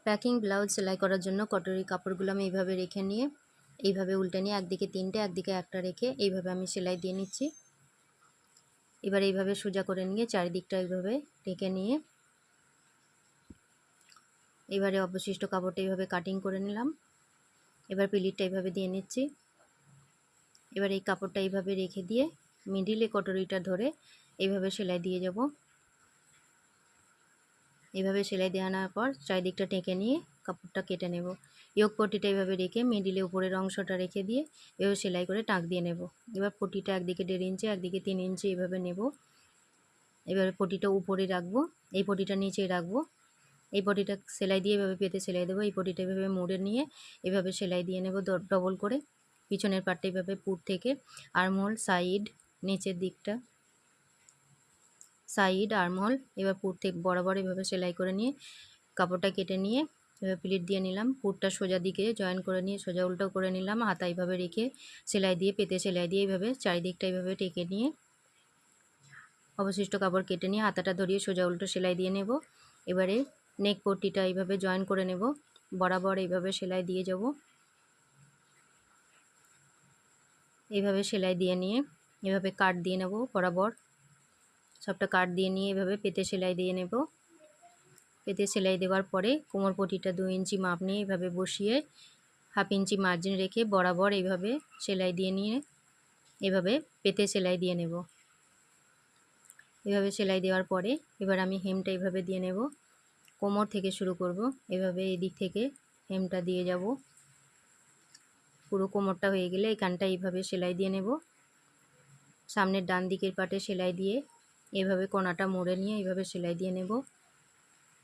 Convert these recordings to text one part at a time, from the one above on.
Packing blouse সেলাই করার জন্য কটরি কাপড়গুলো আমি এইভাবে রেখে নিয়ে এইভাবে উল্টে নিয়ে একদিকে 3টে একদিকে একটা রেখে এইভাবে আমি সেলাই দিয়ে নিচ্ছি। এবার এইভাবে সোজা করে নিয়ে চারিদিকটা এইভাবে রেখে নিয়ে এবারে অবশিষ্ট কাপড়টা এইভাবে কাটিং করে নিলাম। এবার পিলিটটা এইভাবে দিয়ে নিচ্ছি। এবার এই কাপড়টা এইভাবে রেখে দিয়ে মিডিলে কটরিটা ধরে এইভাবে সেলাই দিয়ে যাব। এইভাবে সেলাই দেওয়ানোর পর চারিদিকটা টেকে নিয়ে কাপড়টা কেটে নেব। ইয়োগ পট্টিটা এইভাবে রেখে মিডিলে উপরের অংশটা রেখে দিয়ে এভাবে সেলাই করে টাক দিয়ে নেব। এবার পট্টিটা একদিকে 1.5 ইঞ্চি একদিকে 3 ইঞ্চি এইভাবে নেব। এবারে পট্টিটা উপরে রাখবো, এই পট্টিটা নিচে রাখবো। এই পট্টিটা সেলাই দিয়ে এভাবে পেতে সেলাই দেবো। এই পট্টিটা এভাবে মুড়ে নিয়ে এভাবে সেলাই দিয়ে নেব ডবল করে। পিছনের পাটটা এইভাবে পুট থেকে আর্মহোল সাইড নিচের দিকটা সাইড আর্মহোল এবার পুট থেকে বরাবর এভাবে সেলাই করে নিয়ে কাপড়টা কেটে নিয়ে এভাবে প্লিট দিয়ে নিলাম। পুটটা সোজা দিকে জয়েন করে নিয়ে সোজা উল্টো করে নিলাম। হাতা এইভাবে রেখে সেলাই দিয়ে পেতে সেলাই দিয়ে এইভাবে চারিদিকটা এইভাবে টেকে নিয়ে অবশিষ্ট কাপড় কেটে নিয়ে হাতাটা ধরিয়ে সোজা উল্টো সেলাই দিয়ে নেব। এবারে নেক পট্টিটা এইভাবে জয়েন করে নেব, বরাবর এইভাবে সেলাই দিয়ে যাব। এইভাবে সেলাই দিয়ে নিয়ে এভাবে কাট দিয়ে নেব, বরাবর সবটা কাট দিয়ে নিয়ে এভাবে পেতে সেলাই দিয়ে নেব। পেতে সেলাই দেওয়ার পরে কোমর পট্টিটা 2 ইঞ্চি মাপ নিয়ে এভাবে বসিয়ে 1/2 ইঞ্চি মার্জিন রেখে বরাবর এইভাবে সেলাই দিয়ে নিয়ে এভাবে পেতে সেলাই দিয়ে নেব। এভাবে সেলাই দেওয়ার পরে এবার আমি হেমটা এইভাবে দিয়ে নেব। কোমর থেকে শুরু করব, এভাবে এই দিক থেকে হেমটা দিয়ে যাব। পুরো কোমরটা হয়ে গেলে এখানটা এইভাবে সেলাই দিয়ে নেব। সামনের ডান দিকের পাটে সেলাই দিয়ে এভাবে কোণাটা মুড়ে নিয়ে এইভাবে সেলাই দিয়ে নেব।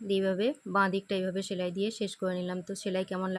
এইভাবে বাঁ দিকটা এইভাবে সেলাই দিয়ে শেষ করে নিলাম। তো সেলাই কেমন